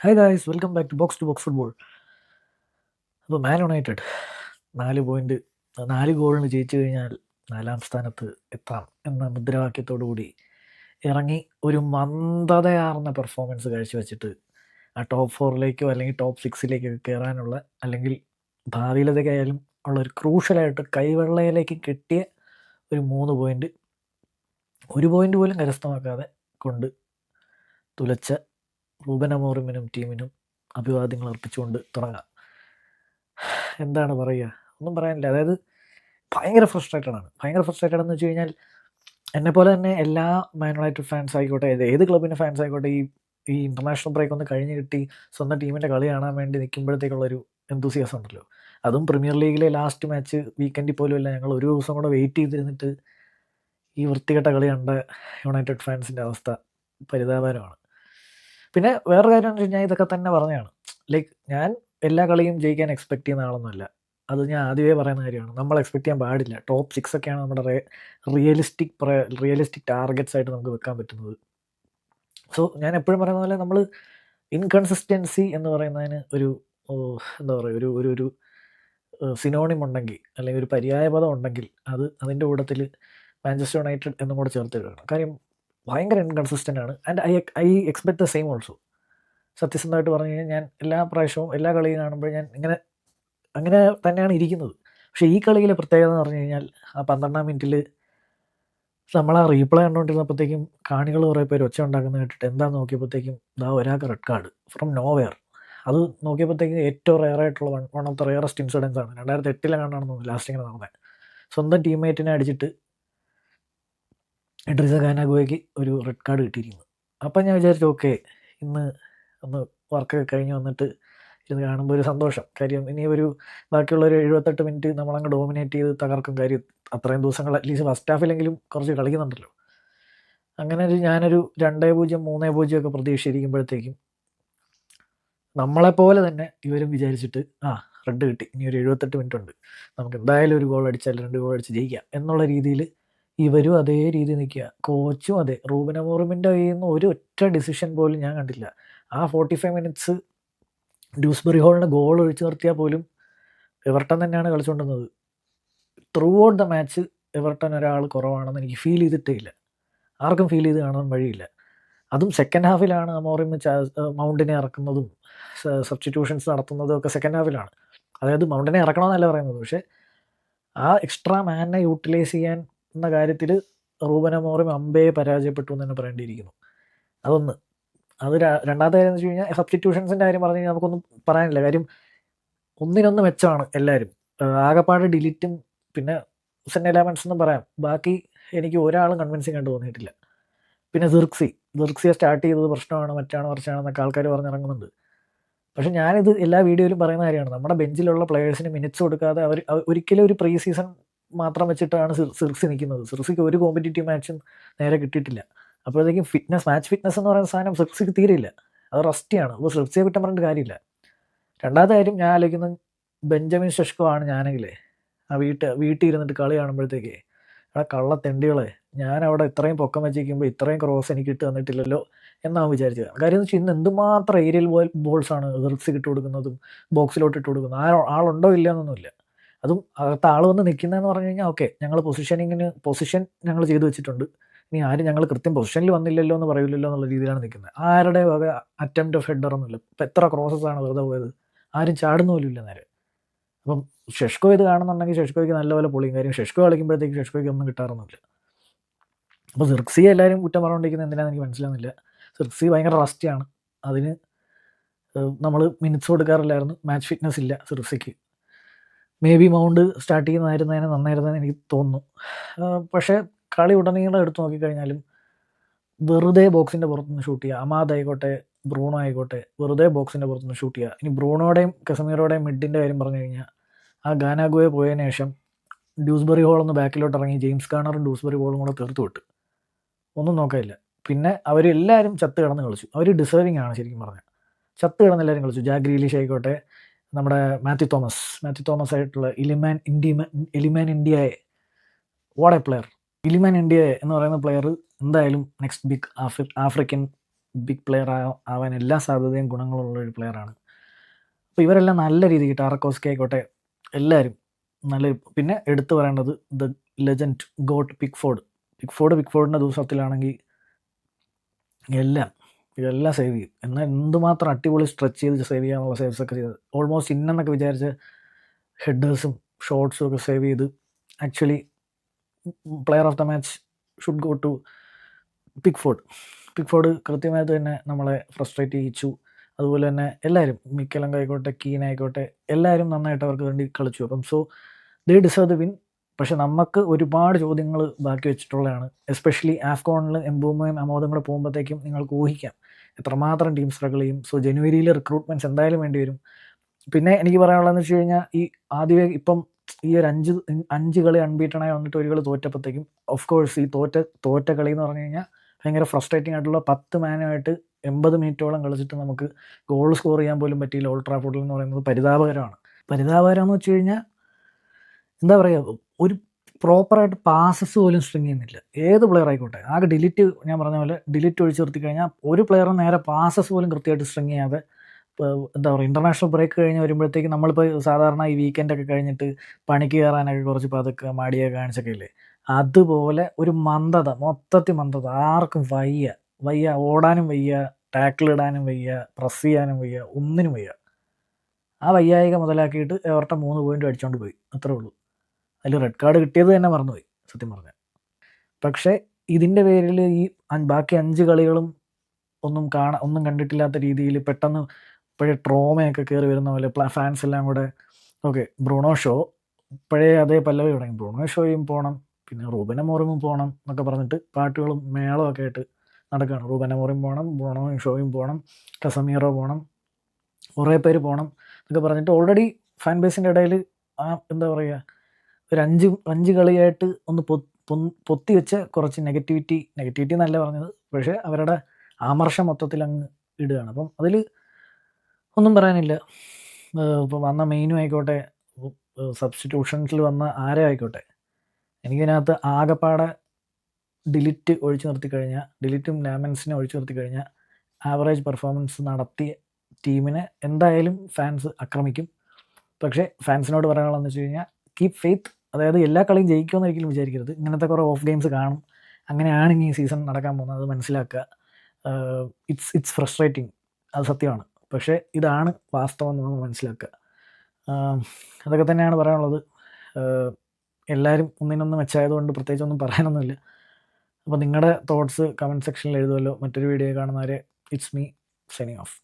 Hi guys, welcome back to box football. അപ്പോൾ man United 4 point 4 ഗോളിന് ജയിച്ചു കഴിഞ്ഞാൽ 4-ാം സ്ഥാനത്ത് എത്താം എന്ന മുദ്രാവാക്യത്തോടു കൂടി ഇറങ്ങി ഒരു മന്ദതയാർന്ന പെർഫോമൻസ് കാഴ്ചവെച്ചിട്ട് ആ ടോപ്പ് 4ലേക്കോ അല്ലെങ്കിൽ ടോപ്പ് 6ലേക്കോ കയറാനുള്ള, അല്ലെങ്കിൽ ഭാവിയിലത്തേക്കായാലും ഉള്ള ഒരു ക്രൂഷ്യലായിട്ട് കൈവെള്ളയിലേക്ക് കിട്ടിയ ഒരു 3 പോയിന്റ്, ഒരു പോയിന്റ് പോലും കരസ്ഥമാക്കാതെ കൊണ്ട് തുലച്ച റൂബൻ അമോറിമിനും ടീമിനും അഭിവാദ്യങ്ങൾ അർപ്പിച്ചുകൊണ്ട് തുടങ്ങാം. എന്താണ് പറയുക, ഒന്നും പറയാനില്ല. അതായത് ഭയങ്കര ഫ്രസ്ട്രേറ്റഡ് എന്ന് വെച്ച് കഴിഞ്ഞാൽ എന്നെപ്പോലെ തന്നെ എല്ലാ മാൻ യുണൈറ്റഡ് ഫാൻസ് ആയിക്കോട്ടെ, ഏത് ക്ലബിൻ്റെ ഫാൻസ് ആയിക്കോട്ടെ, ഈ ഇൻ്റർനാഷണൽ ബ്രേക്ക് ഒന്ന് കഴിഞ്ഞ് കിട്ടി സ്വന്തം ടീമിൻ്റെ കളി കാണാൻ വേണ്ടി നിൽക്കുമ്പോഴത്തേക്കുള്ളൊരു എന്തൂസിയാസം ഉണ്ടല്ലോ. അതും പ്രീമിയർ ലീഗിലെ ലാസ്റ്റ് മാച്ച് വീക്കെൻഡിൽ പോലും അല്ല, ഞങ്ങൾ ഒരു ദിവസം കൂടെ വെയിറ്റ് ചെയ്തിരുന്നിട്ട് ഈ വൃത്തികെട്ട കളി കണ്ട യുണൈറ്റഡ് ഫാൻസിൻ്റെ അവസ്ഥ പരിതാപകരമാണ്. പിന്നെ വേറെ കാര്യം എന്ന് വെച്ച് കഴിഞ്ഞാൽ ഇതൊക്കെ തന്നെ പറഞ്ഞതാണ്. ലൈക്ക് ഞാൻ എല്ലാ കളിയും ജയിക്കാൻ എക്സ്പെക്ട് ചെയ്യുന്ന ആളൊന്നുമല്ല. അത് ഞാൻ ആദ്യമേ പറയുന്ന കാര്യമാണ്. നമ്മൾ എക്സ്പെക്ട് ചെയ്യാൻ പാടില്ല. ടോപ്പ് 6 ഒക്കെയാണ് നമ്മുടെ റിയലിസ്റ്റിക് ടാർഗറ്റ്സ് ആയിട്ട് നമുക്ക് വെക്കാൻ പറ്റുന്നത്. സോ ഞാൻ എപ്പോഴും പറയുന്ന പോലെ നമ്മൾ ഇൻകൺസിസ്റ്റൻസി എന്ന് പറയുന്നതിന് ഒരു എന്താ പറയുക, ഒരു സിനോണിം ഉണ്ടെങ്കിൽ, അല്ലെങ്കിൽ ഒരു പര്യായപദം ഉണ്ടെങ്കിൽ അതിൻ്റെ കൂട്ടത്തിൽ മാഞ്ചസ്റ്റർ യുണൈറ്റഡ് എന്നും കൂടെ ചേർത്ത് എടുക്കണം. കാര്യം ഭയങ്കര ഇൻകൺസിസ്റ്റൻ്റ് ആണ്. And I expect the same also. സത്യസന്ധമായിട്ട് പറഞ്ഞു കഴിഞ്ഞാൽ ഞാൻ എല്ലാ പ്രാവശ്യവും എല്ലാ കളിയും കാണുമ്പോൾ ഞാൻ അങ്ങനെ തന്നെയാണ് ഇരിക്കുന്നത്. പക്ഷേ ഈ കളിയിലെ പ്രത്യേകത എന്ന് പറഞ്ഞു കഴിഞ്ഞാൽ ആ 12-ാം മിനിറ്റിൽ നമ്മൾ ആ റീപ്ലേ കണ്ടുകൊണ്ടിരുന്നപ്പോഴത്തേക്കും കാണികൾ കുറേ പേര് ഒച്ച ഉണ്ടാക്കുന്നത് കേട്ടിട്ട് എന്താണെന്ന് നോക്കിയപ്പോഴത്തേക്കും ഒരാൾക്ക് റെഡ് കാർഡ് ഫ്രം നോവെയർ. അത് നോക്കിയപ്പോഴത്തേക്കും ഏറ്റവും റെയറായിട്ടുള്ള one of the rarest incidence ആണ്. 2008 കാണാണെന്ന് തോന്നുന്നു ലാസ്റ്റ് ഇങ്ങനെ നടന്നത്. സ്വന്തം ടീംമേറ്റിനെ അടിച്ചിട്ട് ഇഡ്രിസ ഗാനാഗോയ്ക്ക് ഒരു റെഡ് കാർഡ് കിട്ടിയിരിക്കുന്നു. അപ്പം ഞാൻ വിചാരിച്ചു ഓക്കെ, ഇന്ന് ഒന്ന് വർക്കൊക്കെ കഴിഞ്ഞ് വന്നിട്ട് ഇത് കാണുമ്പോൾ ഒരു സന്തോഷം. കാര്യം ഇനി ബാക്കിയുള്ളൊരു 78 മിനിറ്റ് നമ്മളങ്ങ് ഡോമിനേറ്റ് ചെയ്ത് തകർക്കും. കാര്യം അത്രയും ദിവസങ്ങൾ അറ്റ്ലീസ്റ്റ് ഫസ്റ്റ് ഹാഫിലെങ്കിലും കുറച്ച് കളിക്കുന്നുണ്ടല്ലോ. അങ്ങനെ ഞാനൊരു 2-0 3-0 ഒക്കെ പ്രതീക്ഷിച്ചിരിക്കുമ്പോഴത്തേക്കും നമ്മളെപ്പോലെ തന്നെ ഇവരും വിചാരിച്ചിട്ട് റെഡ് കിട്ടി, ഇനി ഒരു 78 മിനിറ്റ് ഉണ്ട്, നമുക്ക് എന്തായാലും ഒരു ഗോൾ അടിച്ചാൽ 2 ഗോൾ അടിച്ച് ജയിക്കാം എന്നുള്ള രീതിയിൽ ഇവരും അതേ രീതി നിൽക്കുക. കോച്ചും അതെ. റൂബൻ അമോറിമിൻ്റെ കയ്യിൽ നിന്ന് ഒരു ഒറ്റ ഡിസിഷൻ പോലും ഞാൻ കണ്ടില്ല. ആ 45 മിനിറ്റ്സ് ഡ്യൂസ്ബറി ഹോളിന് ഗോൾ ഒഴിച്ചു നിർത്തിയാൽ പോലും എവർട്ടൺ തന്നെയാണ് കളിച്ചുകൊണ്ടിരുന്നത്. Throughout the match Everton ഒരാൾ കുറവാണെന്ന് എനിക്ക് ഫീൽ ചെയ്തിട്ടേ ഇല്ല. ആർക്കും ഫീൽ ചെയ്ത് കാണാൻ വഴിയില്ല. അതും സെക്കൻഡ് ഹാഫിലാണ് അമോറിം മൗണ്ടിനെ ഇറക്കുന്നതും സബ്സ്റ്റിറ്റ്യൂഷൻസ് നടത്തുന്നതും ഒക്കെ സെക്കൻഡ് ഹാഫിലാണ്. അതായത് മൗണ്ടിനെ ഇറക്കണമെന്നല്ല പറയുന്നത്, പക്ഷേ ആ എക്സ്ട്രാ മാനിനെ യൂട്ടിലൈസ് ചെയ്യാൻ എന്ന കാര്യത്തിൽ റൂബൻ അമോറിം അമ്പയെ പരാജയപ്പെട്ടു എന്ന് തന്നെ പറയേണ്ടിയിരിക്കുന്നു. അതൊന്ന്. അത് രണ്ടാമത്തെ കാര്യം എന്ന് വെച്ച് കഴിഞ്ഞാൽ സബ്സ്റ്റിറ്റ്യൂഷൻസിൻ്റെ കാര്യം പറഞ്ഞു കഴിഞ്ഞാൽ നമുക്കൊന്നും പറയാനില്ല. കാര്യം ഒന്നിനൊന്ന് മെച്ചമാണ് എല്ലാവരും. ആകെപ്പാട് ഡിലീറ്റും പിന്നെ സെൻ എലമെൻസ് എന്നും പറയാം. ബാക്കി എനിക്ക് ഒരാളും കൺവിൻസിങ് ആയിട്ട് തോന്നിയിട്ടില്ല. പിന്നെ സിർക്സിയെ സ്റ്റാർട്ട് ചെയ്തത് പ്രശ്നമാണ്, മറിച്ചാണെന്നൊക്കെ ആൾക്കാർ പറഞ്ഞിറങ്ങുന്നുണ്ട്. പക്ഷെ ഞാനിത് എല്ലാ വീഡിയോയിലും പറയുന്ന കാര്യമാണ്. നമ്മുടെ ബെഞ്ചിലുള്ള പ്ലെയേഴ്സിന് മിനിറ്റ്സ് കൊടുക്കാതെ അവർ ഒരിക്കലും ഒരു പ്രീ സീസൺ മാത്രം വെച്ചിട്ടാണ് സിർക്സി നിൽക്കുന്നത്. സിർക്സിക്ക് ഒരു കോമ്പറ്റീറ്റീവ് മാച്ചും നേരെ കിട്ടിയിട്ടില്ല. അപ്പോഴത്തേക്കും മാച്ച് ഫിറ്റ്നസ് എന്ന് പറയുന്ന സാധനം സിർക്സിക്ക് തീരെയില്ല. അത് റസ്റ്റിയാണ്. അപ്പോൾ സിർക്സിയെ കുറ്റം പറഞ്ഞിട്ട് കാര്യമില്ല. രണ്ടാമത്തെ കാര്യം ഞാൻ ആലോചിക്കുന്നത്, ബെഞ്ചമിൻ ഷെഷ്കോ ആണ് ഞാനെങ്കിലേ ആ വീട്ടിൽ ഇരുന്നിട്ട് കളി കാണുമ്പോഴത്തേക്കേ കള്ളത്തെണ്ടികളെ, ഞാൻ അവിടെ ഇത്രയും പൊക്കം വെച്ചിരിക്കുമ്പോൾ ഇത്രയും ക്രോസ് എനിക്ക് ഇട്ട് തന്നിട്ടില്ലല്ലോ എന്നാണ് വിചാരിച്ചത്. കാര്യം എന്ന് വെച്ചാൽ ഇന്ന് എന്തുമാത്രം ഏരിയൽ ബോൾസാണ് സിർക്സിക്ക് ഇട്ട് കൊടുക്കുന്നതും ബോക്സിലോട്ട് ഇട്ട് കൊടുക്കുന്നതും. ആളുണ്ടോ ഇല്ല എന്നൊന്നുമില്ല. അതും അകത്ത് ആൾ വന്ന് നിൽക്കുന്നതെന്ന് പറഞ്ഞു കഴിഞ്ഞാൽ ഓക്കെ, ഞങ്ങൾ പൊസിഷൻ ഞങ്ങൾ ചെയ്തു വെച്ചിട്ടുണ്ട്, ഇനി ആരും ഞങ്ങൾ കൃത്യം പൊസിഷനിൽ വന്നില്ലല്ലോ എന്ന് പറയില്ലല്ലോ എന്നുള്ള രീതിയിലാണ് നിൽക്കുന്നത്. ആരുടെ വക അറ്റംപ്റ്റ് ഓഫ് ഹെഡർ ഒന്നുമില്ല. ഇപ്പം എത്ര ക്രോസസാണ് വെറുതെ പോയത്, ആരും ചാടുന്ന പോലും ഇല്ല നേരെ. അപ്പം ഷെഷ്കോ ഇത് കാണുന്നുണ്ടെങ്കിൽ ഷെഷ്കോയ്ക്ക് നല്ലപോലെ പൊളിയും. കാര്യം ഷെഷ്കോ കളിക്കുമ്പോഴത്തേക്ക് ഷെഷ്കോയ്ക്ക് ഒന്നും കിട്ടാറൊന്നുമില്ല. അപ്പോൾ സിർക്സിയെ എല്ലാവരും കുറ്റം പറഞ്ഞുകൊണ്ടിരിക്കുന്നത് എന്തിനാണെന്ന് എനിക്ക് മനസ്സിലാകുന്നില്ല. സിർക്സി ഭയങ്കര റസ്റ്റിയാണ്. അതിന് നമ്മൾ മിനിറ്റ്സ് കൊടുക്കാറില്ലായിരുന്നു. മാച്ച് ഫിറ്റ്നസ് ഇല്ല സിർക്സിക്ക്. മേ ബി മൗണ്ട് സ്റ്റാർട്ട് ചെയ്യുന്നതായിരുന്നതിന് നന്നായിരുന്നെന്ന് എനിക്ക് തോന്നുന്നു. പക്ഷേ കളി ഉടനീളം എടുത്തു നോക്കിക്കഴിഞ്ഞാലും വെറുതെ ബോക്സിൻ്റെ പുറത്തുനിന്ന് ഷൂട്ട് ചെയ്യുക. അമാദ് ആയിക്കോട്ടെ, ബ്രൂണോ ആയിക്കോട്ടെ, വെറുതെ ബോക്സിൻ്റെ പുറത്തുനിന്ന് ഷൂട്ട് ചെയ്യുക. ഇനി ബ്രൂണോയുടെയും കസമീറോയുടെയും മിഡിൻ്റെ കാര്യം പറഞ്ഞു കഴിഞ്ഞാൽ ആ ഗാനാഗോയെ പോയതിനു ശേഷം ഡ്യൂസ്ബറി ഹോളൊന്ന് ബാക്കിലോട്ട് ഇറങ്ങി ജെയിംസ് കാർണറും ഡ്യൂസ്ബറി ഹോളും കൂടെ തീർത്ത് വിട്ടു. ഒന്നും നോക്കാനില്ല. പിന്നെ അവരെല്ലാവരും ചത്ത് കിടന്ന് കളിച്ചു. അവർ ഡിസേർവിങ് ആണ് ശരിക്കും പറഞ്ഞാൽ. ചത്ത് കിടന്ന് എല്ലാവരും കളിച്ചു. ജാക്ക് ഗ്രീലിഷ് ആയിക്കോട്ടെ, നമ്മുടെ മാത്യു തോമസ് ആയിട്ടുള്ള എലിമാൻ ഇന്ത്യയെ, വാട്ട് എ പ്ലെയർ. ഇലിമാൻ ഇന്ത്യയെ എന്ന് പറയുന്ന പ്ലെയർ എന്തായാലും next big African big player ആവാൻ എല്ലാ സാധ്യതയും ഗുണങ്ങളുള്ള ഒരു പ്ലെയറാണ്. അപ്പോൾ ഇവരെല്ലാം നല്ല രീതിക്ക് ടാറക്കോസ്കി ആയിക്കോട്ടെ എല്ലാവരും നല്ല. പിന്നെ എടുത്തു പറയേണ്ടത് ദ ലെജൻഡ് ഗോട്ട് പിക്ഫോർഡിൻ്റെ ദിവസത്തിലാണെങ്കിൽ ഇതെല്ലാം സേവ് ചെയ്യും. എന്നാൽ എന്തുമാത്രം അടിപൊളി സ്ട്രെച്ച് ചെയ്ത് സേവ് ചെയ്യാനുള്ള സേവ്സ് ഒക്കെ ചെയ്തത്. ഓൾമോസ്റ്റ് ഇന്നെന്നൊക്കെ വിചാരിച്ച് ഹെഡേഴ്സും ഷോട്ട്സും ഒക്കെ സേവ് ചെയ്ത് actually player of the match should go to Pickford കൃത്യമായിട്ട് തന്നെ നമ്മളെ ഫ്രസ്ട്രേറ്റ് ചെയ്യിച്ചു. അതുപോലെ തന്നെ എല്ലാവരും മിക്കലങ്ക ആയിക്കോട്ടെ, കീൻ ആയിക്കോട്ടെ, എല്ലാവരും നന്നായിട്ട് അവർക്ക് വേണ്ടി കളിച്ചു. അപ്പം so they deserve the win. പക്ഷെ നമുക്ക് ഒരുപാട് ചോദ്യങ്ങൾ ബാക്കി വെച്ചിട്ടുള്ളതാണ്. എസ്പെഷ്യലി ആഫ്കോണിൽ എംബൂമയും അമോദും കൂടെ പോകുമ്പോഴത്തേക്കും നിങ്ങൾക്ക് ഊഹിക്കാം എത്രമാത്രം ടീം സ്ട്രഗിൾ ചെയ്യും. സോ ജനുവരിയിൽ റിക്രൂട്ട്മെൻറ്റ്സ് എന്തായാലും വേണ്ടി വരും. പിന്നെ എനിക്ക് പറയാനുള്ളതെന്ന് വെച്ച് കഴിഞ്ഞാൽ ഈ ആദ്യമേ ഇപ്പം ഈ ഒരു 5 കളി അൺബീറ്റണായി വന്നിട്ട് ഒരു കളി തോറ്റപ്പോഴത്തേക്കും ഓഫ് കോഴ്സ് ഈ തോറ്റ കളി എന്ന് പറഞ്ഞു കഴിഞ്ഞാൽ ഭയങ്കര ഫ്രസ്ട്രേറ്റിംഗ് ആയിട്ടുള്ള 10 മാനുമായിട്ട് 80 മിനിറ്റോളം കളിച്ചിട്ട് നമുക്ക് ഗോൾ സ്കോർ ചെയ്യാൻ പോലും പറ്റിയില്ല ഓൾഡ് ട്രാഫോർഡിൽ എന്ന് പറയുന്നത് പരിതാപകരമാണ്. പരിതാപകരം എന്ന് വെച്ച് കഴിഞ്ഞാൽ എന്താ പറയുക, ഒരു പ്രോപ്പറായിട്ട് പാസസ് പോലും സ്ട്രിങ് ചെയ്യുന്നില്ല ഏത് പ്ലെയർ ആയിക്കോട്ടെ. ആകെ ഡിലിറ്റ്, ഞാൻ പറഞ്ഞ പോലെ ഡിലിറ്റ് ഒഴിച്ച് നിർത്തി കഴിഞ്ഞാൽ ഒരു പ്ലെയറും നേരെ പാസസ് പോലും കൃത്യമായിട്ട് സ്ട്രിങ് ചെയ്യാതെ എന്താ പറയുക, ഇൻ്റർനാഷണൽ ബ്രേക്ക് കഴിഞ്ഞ് വരുമ്പോഴത്തേക്ക് നമ്മളിപ്പോൾ സാധാരണ ഈ വീക്കെൻഡൊക്കെ കഴിഞ്ഞിട്ട് പണിക്ക് കയറാനൊക്കെ കുറച്ച് പതുക്കെ മടിയൊക്കെ കാണിച്ചൊക്കെ ഇല്ലേ, അതുപോലെ ഒരു മൊത്തത്തിൽ മന്ദത. ആർക്കും വയ്യ, ഓടാനും വയ്യ, ടാക്കിൾ ഇടാനും വയ്യ, പ്രസ് ചെയ്യാനും വയ്യ, ഒന്നിനും വയ്യ. ആ വയ്യായിക മുതലാക്കിയിട്ട് എവർട്ടൺ 3 പോയിന്റ് അടിച്ചുകൊണ്ട് പോയി, അത്രേ ഉള്ളൂ. അതിൽ റെഡ് കാർഡ് കിട്ടിയത് തന്നെ മറന്നുപോയി സത്യം പറഞ്ഞാൽ. പക്ഷേ ഇതിൻ്റെ പേരിൽ ഈ ബാക്കി 5 കളികളും ഒന്നും കണ്ടിട്ടില്ലാത്ത രീതിയിൽ പെട്ടെന്ന് ഇപ്പോഴേ ട്രോമയൊക്കെ കയറി വരുന്ന പോലെ ഫാൻസ് എല്ലാം കൂടെ ഓക്കെ ബ്രൂണോ ഷോ ഇപ്പോഴേ അതേ പല്ലവി തുടങ്ങി. ബ്രൂണോ ഷോയും പോകണം, പിന്നെ റൂബൻ അമോറിമും പോകണം എന്നൊക്കെ പറഞ്ഞിട്ട് പാട്ടുകളും മേളവും ഒക്കെ ആയിട്ട് നടക്കുകയാണ്. റൂബൻ അമോറിം പോകണം, ബ്രൂണോ ഷോയും പോകണം, കസമീറോ പോകണം, കുറേ പേര് പോകണം എന്നൊക്കെ പറഞ്ഞിട്ട് ഓൾറെഡി ഫാൻ ബേസിൻ്റെ ഇടയിൽ എന്താ പറയുക, ഒരു 5 കളിയായിട്ട് ഒന്ന് പൊത്തി വെച്ച് കുറച്ച് നെഗറ്റിവിറ്റി എന്നല്ല പറഞ്ഞത്, പക്ഷേ അവരുടെ ആമർഷം മൊത്തത്തിൽ അങ്ങ് ഇടുകയാണ്. അപ്പം അതിൽ ഒന്നും പറയാനില്ല. ഇപ്പോൾ വന്ന മെയിനും ആയിക്കോട്ടെ, സബ്സ്റ്റിറ്റ്യൂഷൻസിൽ വന്ന ആരേ ആയിക്കോട്ടെ, എനിക്കതിനകത്ത് ആകെപ്പാടെ ഡിലിറ്റും ലാമൻസിനെ ഒഴിച്ചു നിർത്തി കഴിഞ്ഞാൽ ആവറേജ് പെർഫോമൻസ് നടത്തിയ ടീമിനെ എന്തായാലും ഫാൻസ് ആക്രമിക്കും. പക്ഷേ ഫാൻസിനോട് പറയാനുള്ളതെന്ന് വെച്ച് കഴിഞ്ഞാൽ കീപ് ഫെയ്ത്ത്. അതായത് എല്ലാ കളിയും ജയിക്കുമെന്ന് ഒരിക്കലും വിചാരിക്കരുത്. ഇങ്ങനത്തെ കുറേ ഓഫ് ഗെയിംസ് കാണും. അങ്ങനെയാണ് ഇനി ഈ സീസൺ നടക്കാൻ പോകുന്നത്, അത് മനസ്സിലാക്കുക. ഇറ്റ്സ് ഫ്രസ്ട്രേറ്റിംഗ്, അത് സത്യമാണ്. പക്ഷേ ഇതാണ് വാസ്തവം എന്ന് നമ്മൾ മനസ്സിലാക്കുക. അതൊക്കെ തന്നെയാണ് പറയാനുള്ളത്. എല്ലാവരും ഒന്നിനൊന്ന് മെച്ചമായതുകൊണ്ട് പ്രത്യേകിച്ചൊന്നും പറയാനൊന്നുമില്ല. അപ്പോൾ നിങ്ങളുടെ തോട്ട്സ് കമൻറ്റ് സെക്ഷനിൽ എഴുതുമല്ലോ. മറ്റൊരു വീഡിയോ കാണുന്നവരെ ഇറ്റ്സ് മീ സൈനിങ് ഓഫ്.